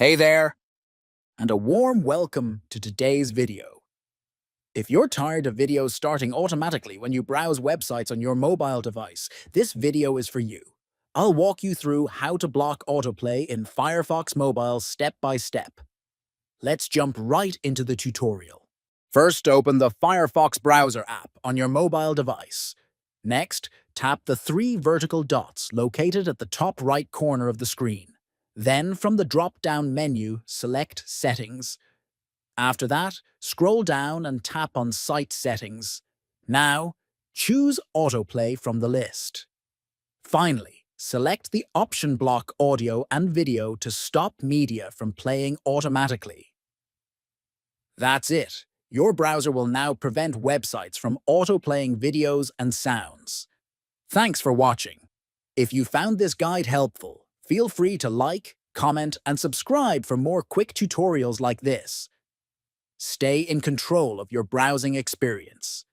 Hey there, and a warm welcome to today's video. If you're tired of videos starting automatically when you browse websites on your mobile device, this video is for you. I'll walk you through how to block autoplay in Firefox Mobile step by step. Let's jump right into the tutorial. First, open the Firefox browser app on your mobile device. Next, tap the three vertical dots located at the top right corner of the screen. Then, from the drop-down menu, select Settings. After that, scroll down and tap on Site Settings. Now, choose Autoplay from the list. Finally, select the option block audio and video to stop media from playing automatically. That's it. Your browser will now prevent websites from autoplaying videos and sounds. Thanks for watching. If you found this guide helpful, feel free to like, comment, and subscribe for more quick tutorials like this. Stay in control of your browsing experience.